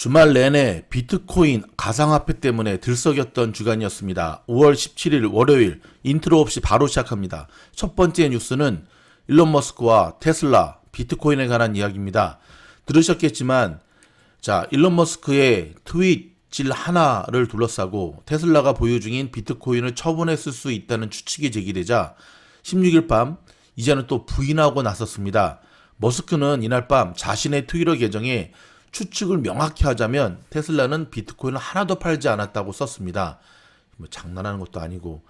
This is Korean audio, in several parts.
주말 내내 비트코인 가상화폐 때문에 들썩였던 주간이었습니다. 5월 17일 월요일 인트로 없이 바로 시작합니다. 첫 번째 뉴스는 일론 머스크와 테슬라, 비트코인에 관한 이야기입니다. 들으셨겠지만 일론 머스크의 트윗질 하나를 둘러싸고 테슬라가 보유 중인 비트코인을 처분했을 수 있다는 추측이 제기되자 16일 밤 이제는 또 부인하고 나섰습니다. 머스크는 이날 밤 자신의 트위터 계정에 추측을 명확히 하자면 테슬라는 비트코인을 하나도 팔지 않았다고 썼습니다. 장난하는 것도 아니고.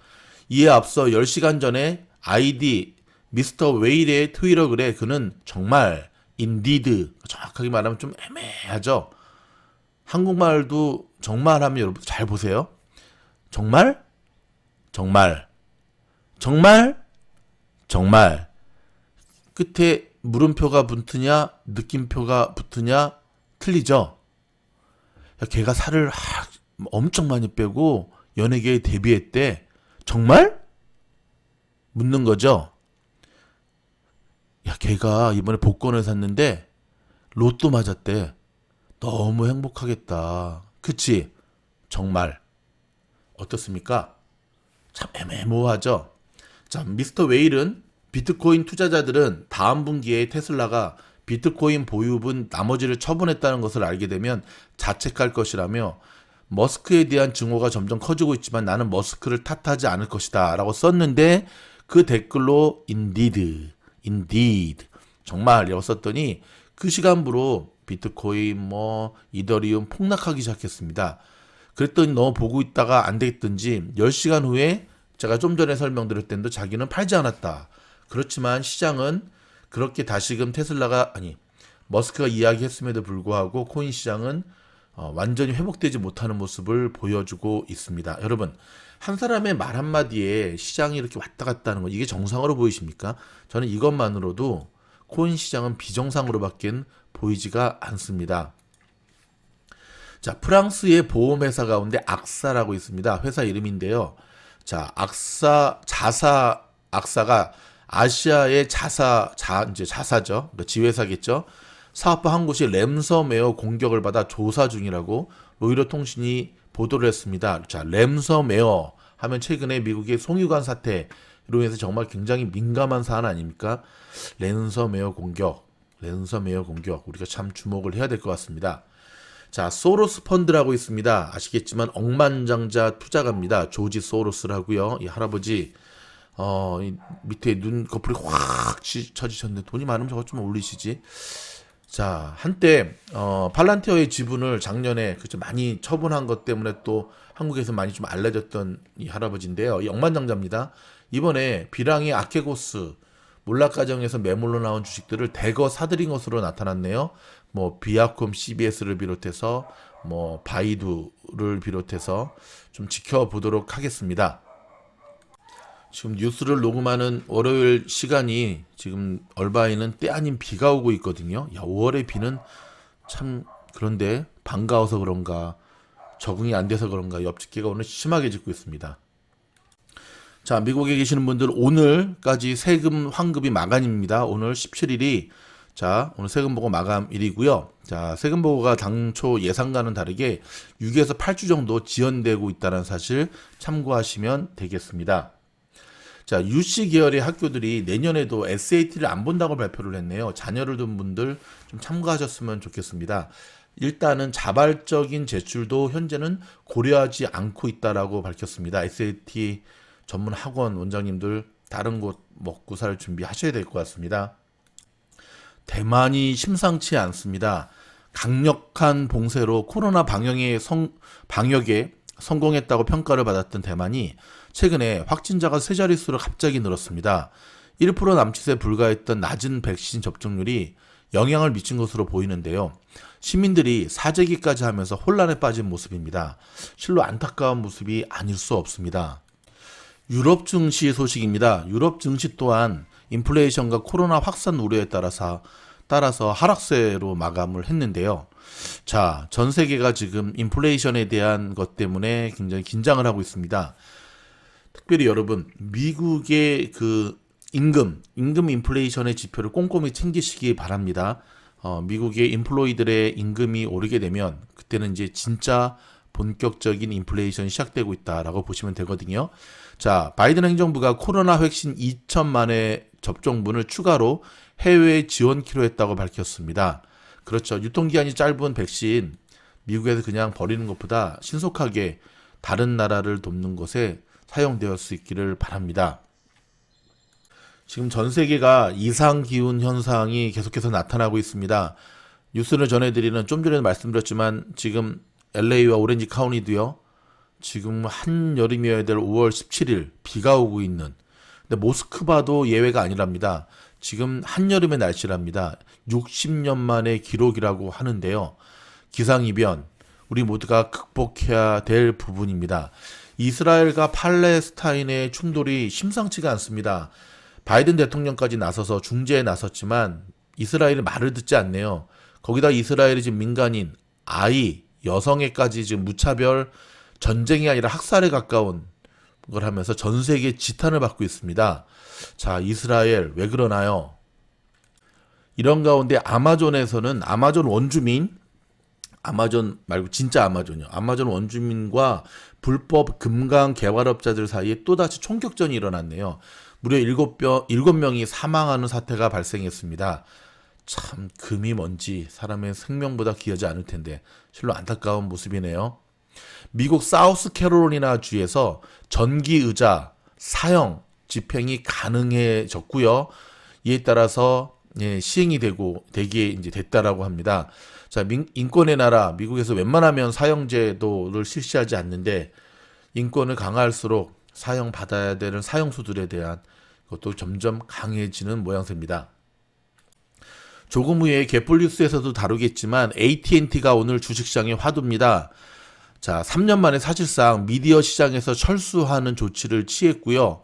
이에 앞서 10시간 전에 아이디 미스터 웨일의 트위터 글에 그는 정말 인디드, 정확하게 말하면 좀 애매하죠. 한국말도 정말 하면 여러분 잘 보세요. 정말? 정말. 정말? 정말. 끝에 물음표가 붙으냐 느낌표가 붙으냐 틀리죠. 걔가 살을 엄청 많이 빼고 연예계에 데뷔했대. 정말? 묻는 거죠. 걔가 이번에 복권을 샀는데 로또 맞았대. 너무 행복하겠다. 그치? 정말. 어떻습니까? 참 애매모호하죠. 미스터 웨일은 비트코인 투자자들은 다음 분기에 테슬라가 비트코인 보유분 나머지를 처분했다는 것을 알게 되면 자책할 것이라며 머스크에 대한 증오가 점점 커지고 있지만 나는 머스크를 탓하지 않을 것이다 라고 썼는데 그 댓글로 indeed 정말이라고 썼더니 그 시간부로 비트코인 이더리움 폭락하기 시작했습니다. 그랬더니 너무 보고 있다가 안 되겠든지 10시간 후에 제가 좀 전에 설명드렸던 대로 자기는 팔지 않았다. 그렇지만 시장은 그렇게 다시금 머스크가 이야기했음에도 불구하고 코인 시장은 완전히 회복되지 못하는 모습을 보여주고 있습니다. 여러분, 한 사람의 말 한마디에 시장이 이렇게 왔다 갔다 하는 거 이게 정상으로 보이십니까? 저는 이것만으로도 코인 시장은 비정상으로밖엔 보이지가 않습니다. 프랑스의 보험회사 가운데 악사라고 있습니다. 회사 이름인데요. 악사가 아시아의 자사죠. 그러니까 지회사겠죠. 사업부 한 곳이 램섬웨어 공격을 받아 조사 중이라고 로이터 통신이 보도를 했습니다. 램섬웨어 하면 최근에 미국의 송유관 사태로 인해서 정말 굉장히 민감한 사안 아닙니까? 램섬웨어 공격 우리가 참 주목을 해야 될 것 같습니다. 소로스 펀드라고 있습니다. 아시겠지만 억만장자 투자가입니다. 조지 소로스라고요. 이 할아버지 밑에 눈꺼풀이 확 쳐지셨는데 돈이 많으면 저것 좀 올리시지. 한때 팔란티어의 지분을 작년에 많이 처분한 것 때문에 또 한국에서 많이 좀 알려졌던 이 할아버지인데요. 이 억만장자입니다. 이번에 비랑의 아케고스 몰락가정에서 매물로 나온 주식들을 대거 사들인 것으로 나타났네요. 비아콤 CBS를 비롯해서 바이두를 비롯해서 좀 지켜보도록 하겠습니다. 지금 뉴스를 녹음하는 월요일 시간이 지금 얼바에는 때 아닌 비가 오고 있거든요. 5월의 비는 참 그런데 반가워서 그런가 적응이 안 돼서 그런가 옆집개가 오늘 심하게 짖고 있습니다. 미국에 계시는 분들 오늘까지 세금 환급이 마감입니다. 오늘 17일이 오늘 세금 보고 마감일이고요. 세금 보고가 당초 예상과는 다르게 6에서 8주 정도 지연되고 있다는 사실 참고하시면 되겠습니다. UC 계열의 학교들이 내년에도 SAT를 안 본다고 발표를 했네요. 자녀를 둔 분들 좀 참고하셨으면 좋겠습니다. 일단은 자발적인 제출도 현재는 고려하지 않고 있다라고 밝혔습니다. SAT 전문 학원 원장님들 다른 곳 먹고 살 준비하셔야 될 것 같습니다. 대만이 심상치 않습니다. 강력한 봉쇄로 코로나 방역에 성공했다고 평가를 받았던 대만이 최근에 확진자가 세 자릿수로 갑자기 늘었습니다. 1% 남짓에 불과했던 낮은 백신 접종률이 영향을 미친 것으로 보이는데요. 시민들이 사재기까지 하면서 혼란에 빠진 모습입니다. 실로 안타까운 모습이 아닐 수 없습니다. 유럽 증시 소식입니다. 유럽 증시 또한 인플레이션과 코로나 확산 우려에 따라서 하락세로 마감을 했는데요. 전 세계가 지금 인플레이션에 대한 것 때문에 굉장히 긴장을 하고 있습니다. 특별히 여러분, 미국의 임금 인플레이션의 지표를 꼼꼼히 챙기시기 바랍니다. 미국의 인플로이들의 임금이 오르게 되면 그때는 이제 진짜 본격적인 인플레이션이 시작되고 있다라고 보시면 되거든요. 자, 바이든 행정부가 코로나 백신 2천만의 접종분을 추가로 해외에 지원키로 했다고 밝혔습니다. 그렇죠. 유통기한이 짧은 백신 미국에서 그냥 버리는 것보다 신속하게 다른 나라를 돕는 것에 사용될 수 있기를 바랍니다. 지금 전 세계가 이상기후 현상이 계속해서 나타나고 있습니다. 뉴스를 전해드리는 좀 전에 말씀드렸지만 지금 LA와 오렌지 카운티도요. 지금 한여름이어야 될 5월 17일 비가 오고 있는. 근데 모스크바도 예외가 아니랍니다. 지금 한여름의 날씨랍니다. 60년 만의 기록이라고 하는데요. 기상이변 우리 모두가 극복해야 될 부분입니다. 이스라엘과 팔레스타인의 충돌이 심상치가 않습니다. 바이든 대통령까지 나서서 중재에 나섰지만 이스라엘이 말을 듣지 않네요. 거기다 이스라엘이 지금 민간인, 아이, 여성에까지 지금 무차별 전쟁이 아니라 학살에 가까운 걸 하면서 전 세계 지탄을 받고 있습니다. 자, 이스라엘 왜 그러나요? 이런 가운데 아마존에서는 아마존 원주민, 아마존 말고 진짜 아마존이요. 아마존 원주민과 불법 금강 개발업자들 사이에 또다시 총격전이 일어났네요. 무려 7명이 사망하는 사태가 발생했습니다. 참 금이 뭔지 사람의 생명보다 귀하지 않을 텐데 실로 안타까운 모습이네요. 미국 사우스캐롤리나 주에서 전기의자 사형 집행이 가능해졌고요. 이에 따라서 시행이 되기에 이제 됐다라고 합니다. 자, 인권의 나라 미국에서 웬만하면 사형제도를 실시하지 않는데 인권을 강화할수록 사형 받아야 되는 사형수들에 대한 것도 점점 강해지는 모양새입니다. 조금 후에 개폴뉴스에서도 다루겠지만 AT&T가 오늘 주식시장에 화두입니다. 자, 3년 만에 사실상 미디어 시장에서 철수하는 조치를 취했고요.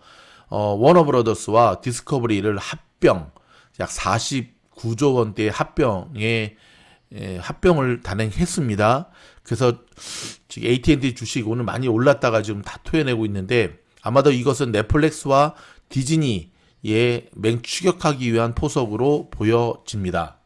워너브러더스와 디스커버리를 합병, 약 49조 원대의 합병을 단행했습니다. 그래서 지금 AT&T 주식 오늘 많이 올랐다가 지금 다 토해내고 있는데 아마도 이것은 넷플릭스와 디즈니에 맹추격하기 위한 포석으로 보여집니다.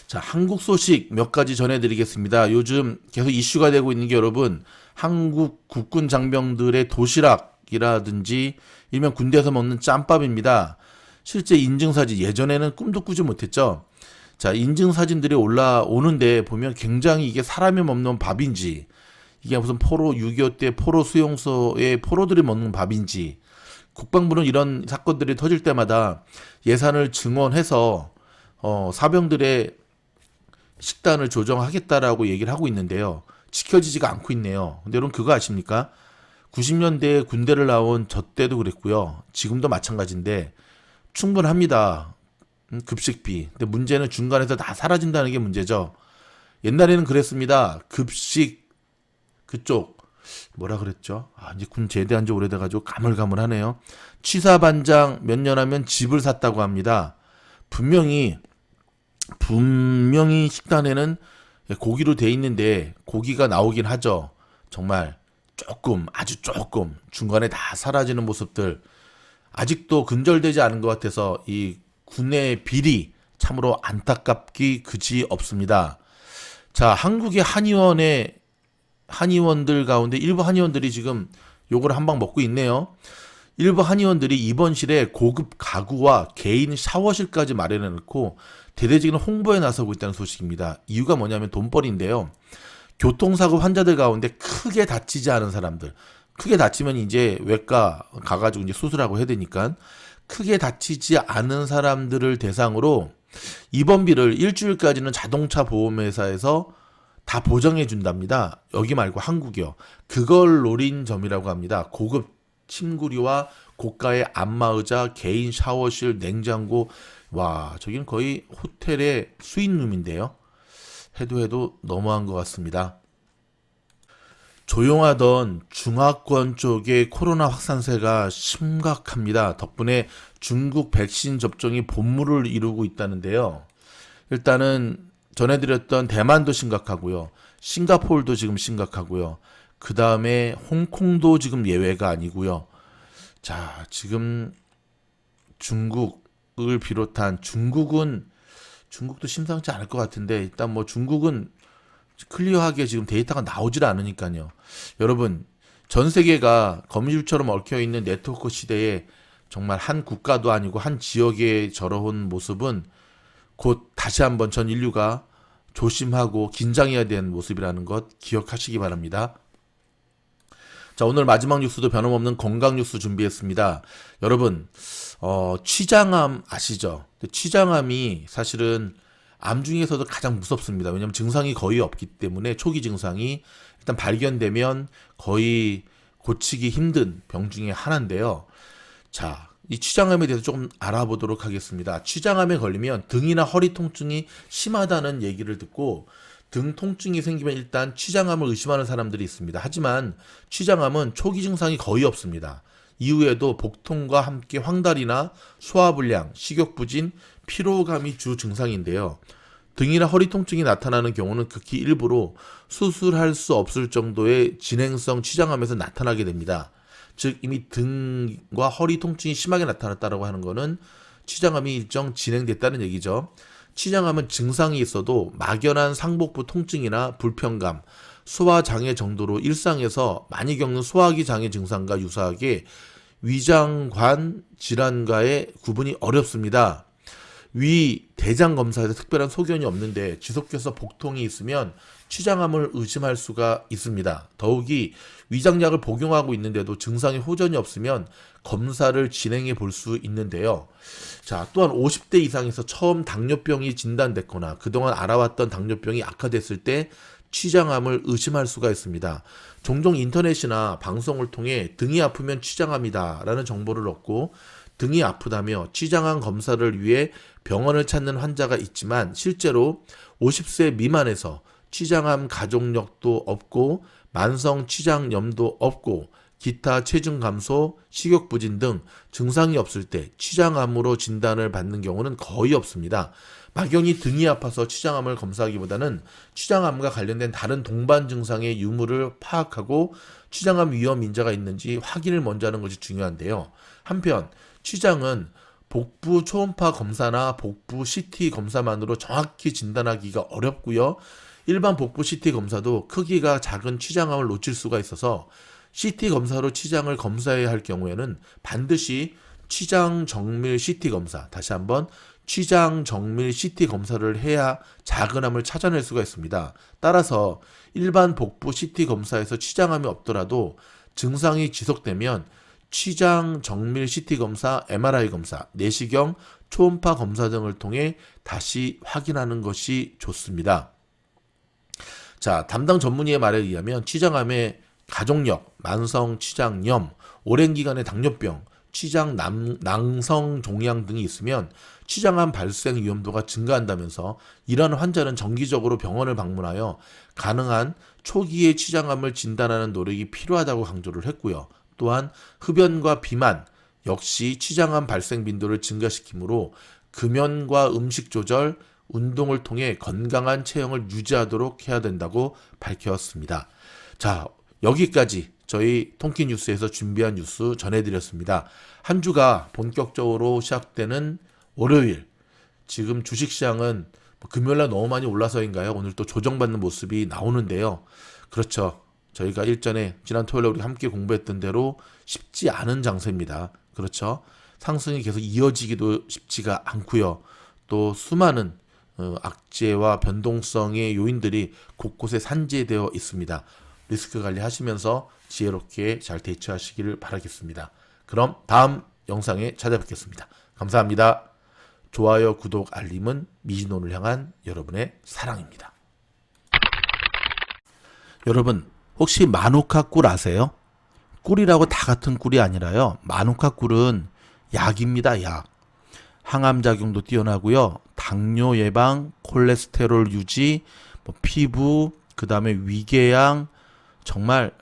자, 한국 소식 몇 가지 전해드리겠습니다. 요즘 계속 이슈가 되고 있는 게 여러분 한국 국군 장병들의 도시락이라든지 일명 군대에서 먹는 짬밥입니다. 실제 인증사진 예전에는 꿈도 꾸지 못했죠. 자, 인증사진들이 올라오는데 보면 굉장히 이게 사람이 먹는 밥인지 이게 무슨 포로 6.25 때 포로 수용소에 포로들이 먹는 밥인지 국방부는 이런 사건들이 터질 때마다 예산을 증원해서 사병들의 식단을 조정하겠다라고 얘기를 하고 있는데요. 지켜지지가 않고 있네요. 근데 여러분 그거 아십니까? 90년대에 군대를 나온 저 때도 그랬고요. 지금도 마찬가지인데 충분합니다. 급식비. 근데 문제는 중간에서 다 사라진다는 게 문제죠. 옛날에는 그랬습니다. 급식 그쪽 뭐라 그랬죠? 이제 군 제대한 지 오래돼가지고 가물가물하네요. 취사반장 몇 년 하면 집을 샀다고 합니다. 분명히 식단에는 고기로 돼 있는데 고기가 나오긴 하죠. 정말 조금 아주 조금 중간에 다 사라지는 모습들 아직도 근절되지 않은 것 같아서 이 군의 비리 참으로 안타깝기 그지 없습니다. 자, 한국의 한의원들 가운데 일부 한의원들이 지금 요걸 한 방 먹고 있네요. 일부 한의원들이 입원실에 고급 가구와 개인 샤워실까지 마련해 놓고 대대적인 홍보에 나서고 있다는 소식입니다. 이유가 뭐냐면 돈벌이인데요. 교통사고 환자들 가운데 크게 다치지 않은 사람들, 크게 다치면 이제 외과 가가지고 이제 수술하고 해야 되니까 크게 다치지 않은 사람들을 대상으로 입원비를 일주일까지는 자동차 보험회사에서 다 보정해 준답니다. 여기 말고 한국이요. 그걸 노린 점이라고 합니다. 고급 침구류와 고가의 안마의자, 개인 샤워실, 냉장고. 와, 저긴 거의 호텔의 스윗룸인데요. 해도 너무한 것 같습니다. 조용하던 중화권 쪽의 코로나 확산세가 심각합니다. 덕분에 중국 백신 접종이 본물을 이루고 있다는데요. 일단은 전해드렸던 대만도 심각하고요. 싱가포르도 지금 심각하고요. 그 다음에 홍콩도 지금 예외가 아니고요. 자, 지금 중국을 비롯한 중국도 심상치 않을 것 같은데 일단 뭐 중국은 클리어하게 지금 데이터가 나오질 않으니까요. 여러분, 전 세계가 거미줄처럼 얽혀있는 네트워크 시대에 정말 한 국가도 아니고 한 지역의 저러한 모습은 곧 다시 한번 전 인류가 조심하고 긴장해야 되는 모습이라는 것 기억하시기 바랍니다. 자, 오늘 마지막 뉴스도 변함없는 건강 뉴스 준비했습니다. 여러분, 취장암 아시죠? 취장암이 사실은 암 중에서도 가장 무섭습니다. 왜냐하면 증상이 거의 없기 때문에 초기 증상이 일단 발견되면 거의 고치기 힘든 병 중에 하나인데요. 자, 이 취장암에 대해서 조금 알아보도록 하겠습니다. 취장암에 걸리면 등이나 허리 통증이 심하다는 얘기를 듣고 등 통증이 생기면 일단 취장암을 의심하는 사람들이 있습니다. 하지만 취장암은 초기 증상이 거의 없습니다. 이후에도 복통과 함께 황달이나 소화불량, 식욕부진, 피로감이 주 증상인데요. 등이나 허리 통증이 나타나는 경우는 극히 일부로 수술할 수 없을 정도의 진행성 취장암에서 나타나게 됩니다. 즉 이미 등과 허리 통증이 심하게 나타났다고 하는 것은 취장암이 일정 진행됐다는 얘기죠. 취장암은 증상이 있어도 막연한 상복부 통증이나 불편감, 소화장애 정도로 일상에서 많이 겪는 소화기 장애 증상과 유사하게 위장관 질환과의 구분이 어렵습니다. 위 대장 검사에서 특별한 소견이 없는데 지속해서 복통이 있으면 취장암을 의심할 수가 있습니다. 더욱이 위장약을 복용하고 있는데도 증상이 호전이 없으면 검사를 진행해 볼 수 있는데요. 자, 또한 50대 이상에서 처음 당뇨병이 진단됐거나 그동안 알아왔던 당뇨병이 악화됐을 때 취장암을 의심할 수가 있습니다. 종종 인터넷이나 방송을 통해 등이 아프면 취장암이다라는 정보를 얻고 등이 아프다며 취장암 검사를 위해 병원을 찾는 환자가 있지만 실제로 50세 미만에서 취장암 가족력도 없고 만성 취장염도 없고 기타 체중 감소, 식욕부진 등 증상이 없을 때 취장암으로 진단을 받는 경우는 거의 없습니다. 막연히 등이 아파서 취장암을 검사하기보다는 취장암과 관련된 다른 동반 증상의 유무를 파악하고 취장암 위험 인자가 있는지 확인을 먼저 하는 것이 중요한데요. 한편 취장은 복부 초음파 검사나 복부 CT 검사만으로 정확히 진단하기가 어렵고요. 일반 복부 CT 검사도 크기가 작은 취장암을 놓칠 수가 있어서 CT 검사로 취장을 검사해야 할 경우에는 반드시 취장 정밀 CT 검사, 다시 한번 취장 정밀 CT 검사를 해야 작은 암을 찾아낼 수가 있습니다. 따라서 일반 복부 CT 검사에서 취장암이 없더라도 증상이 지속되면 취장 정밀 CT 검사, MRI 검사, 내시경, 초음파 검사 등을 통해 다시 확인하는 것이 좋습니다. 자, 담당 전문의의 말에 의하면 취장암의 가족력, 만성 취장염, 오랜 기간의 당뇨병, 취장 낭성 종양 등이 있으면 취장암 발생 위험도가 증가한다면서 이러한 환자는 정기적으로 병원을 방문하여 가능한 초기의 취장암을 진단하는 노력이 필요하다고 강조를 했고요. 또한 흡연과 비만 역시 취장암 발생 빈도를 증가시키므로 금연과 음식 조절, 운동을 통해 건강한 체형을 유지하도록 해야 된다고 밝혔습니다. 자, 여기까지 저희 통키 뉴스에서 준비한 뉴스 전해드렸습니다. 한 주가 본격적으로 시작되는 월요일, 지금 주식시장은 금요일날 너무 많이 올라서인가요? 오늘 또 조정받는 모습이 나오는데요. 그렇죠. 저희가 일전에 지난 토요일에 우리 함께 공부했던 대로 쉽지 않은 장세입니다. 그렇죠. 상승이 계속 이어지기도 쉽지가 않고요. 또 수많은 악재와 변동성의 요인들이 곳곳에 산재되어 있습니다. 리스크 관리하시면서 지혜롭게 잘 대처하시기를 바라겠습니다. 그럼 다음 영상에 찾아뵙겠습니다. 감사합니다. 좋아요, 구독, 알림은 미진론을 향한 여러분의 사랑입니다. 여러분, 혹시 마누카 꿀 아세요? 꿀이라고 다 같은 꿀이 아니라요. 마누카 꿀은 약입니다. 약. 항암 작용도 뛰어나고요. 당뇨 예방, 콜레스테롤 유지, 피부, 그 다음에 위궤양, 정말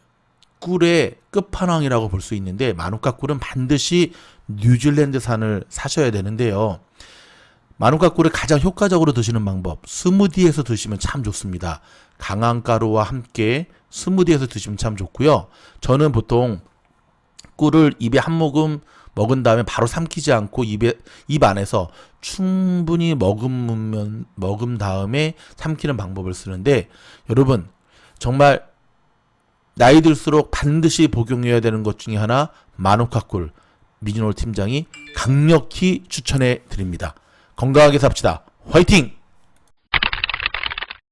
꿀의 끝판왕이라고 볼 수 있는데 마누카 꿀은 반드시 뉴질랜드산을 사셔야 되는데요. 마누카 꿀을 가장 효과적으로 드시는 방법, 스무디에서 드시면 참 좋습니다. 강황가루와 함께 스무디에서 드시면 참 좋고요. 저는 보통 꿀을 입에 한 모금 먹은 다음에 바로 삼키지 않고 입 안에서 충분히 먹은 다음에 삼키는 방법을 쓰는데, 여러분 정말 나이 들수록 반드시 복용해야 되는 것 중에 하나, 마누카꿀 미진올 팀장이 강력히 추천해 드립니다. 건강하게 삽시다. 화이팅!